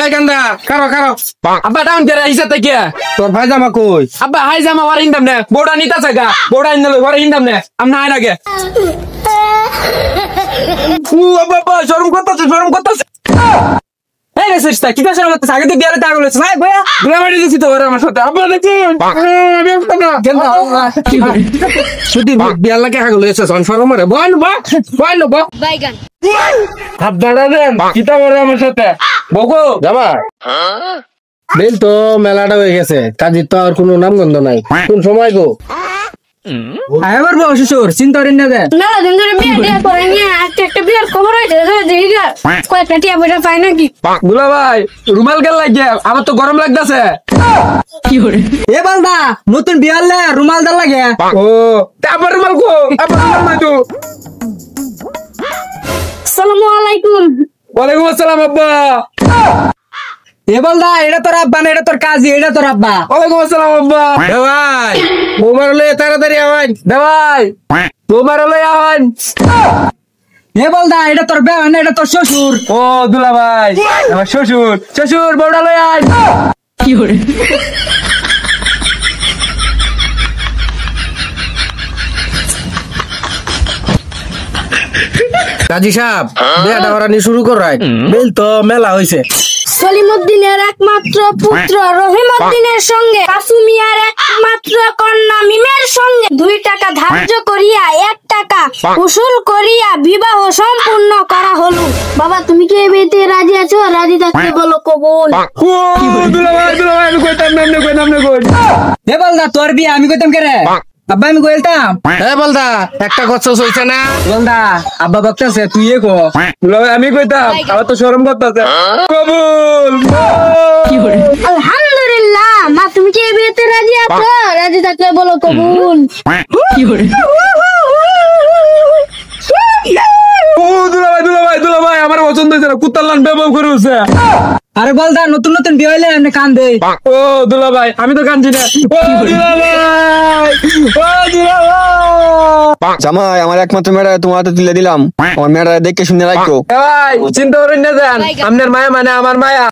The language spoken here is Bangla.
এই কান্দা কারো কারো আব্বা ডাউন করে হিসাব থেকে তোর ভাই জামা কই আব্বা হাই জামা ওর হিন্দাম না বড়া নিতাছে গা বড়া ইনলে ওর হিন্দাম না আমনা আয় লাগে আব্বা শরম করতেছে এই রে সিস্টার কি কাছে আমার আগে তো বিয়ারে টাকা লইছ ভাই ভাইয়া গ্রামারে দিছি তো ওর আমার সাথে আব্বা দেখি আমি একটা না কেন শুধু বিয়ার লাগে টাকা লইছ সন শরম রে বল বাইগান আব্বা দেন কিতা করে আমার সাথে বকো যাবা বেল তো মেলাটা হয়ে গেছে কাজের তো আর কোনো নামগন্ধ নাই কোন সময় গো আবার বউ শ্বশুর চিন্তা করেন না দেন না দিন ধরে বিয়ে করে নিয়ে একটা বিয়ের খবর হয়েছে দেখি কয়েকটা টিয়া পয়সা পাই নাকি দুলা ভাই রুমাল গেল লাগে আমার তো গরম লাগতেছে এ বালদা নতুন বিয়ালে রুমাল দা লাগে ও আবার রুমাল গো আবার রুমাল নাই তো আসসালামু আলাইকুম ওয়ালাইকুম আসসালাম আব্বা এ বলদা এটা তোর আব্বা না এটা তোর কাজী এটা তোর আব্বা ওয়ালাইকুম আসসালাম আব্বা দে ভাই মোবাইল লয়ে তাড়াতাড়ি আওয়ান দে ভাই মোবাইল লয়ে আওয়ান এ বলদা এটা তোর বে না এটা তোর শ্বশুর ও দুলা ভাই আমার শ্বশুর বড়া লয়ে আয় কি করে কাজী সাহেব বিয়াটা করানি শুরু করাই বেল তো মেলা হইছে সলিমউদ্দিনের একমাত্র পুত্র রহিমউদ্দিনের সঙ্গে কাসু মিয়ার একমাত্র কন্যা মিমের সঙ্গে 2 টাকা ধার্য করিয়া 1 টাকা উসুল করিয়া বিবাহ সম্পূর্ণ করা হলো। বাবা তুমি কি এই বিয়েতে রাজি আছো? রাজি থাকলে বলো কবুল। দুলা ভাই আমি কইতাম না কই এ বলদা তোর বিয়ে আমি কইতাম কে রে আব্বা আমি কইলতাম এ বলদা একটা কথা হইছে না বলদা আব্বা বকতাছে তুই এ কো দুলা ভাই আমি কইতাম আমার তো শরম করতেছে কবুল আলহামদুলিল্লাহ মা তুমি কি এই বিয়েতে রাজি আছো? রাজি থাকলে বলো কবুল। ও দুলা ভাই আমার পছন্দ হইছে না কুত্তার লান বেবব করে উঠছে আরে বলদা নতুন বিয়ে হইলে এমনি কান দে ও দুলা ভাই আমি তো কানছি না ও দুলা ভাই জামাই আমার একমাত্র মেয়েরা তোমার হাতে তুলে দিলাম আমার মেয়েরা দেখে শুনে রাখো ভাই চিন্তা করেন না যান আপনার মায়া মানে আমার মায়া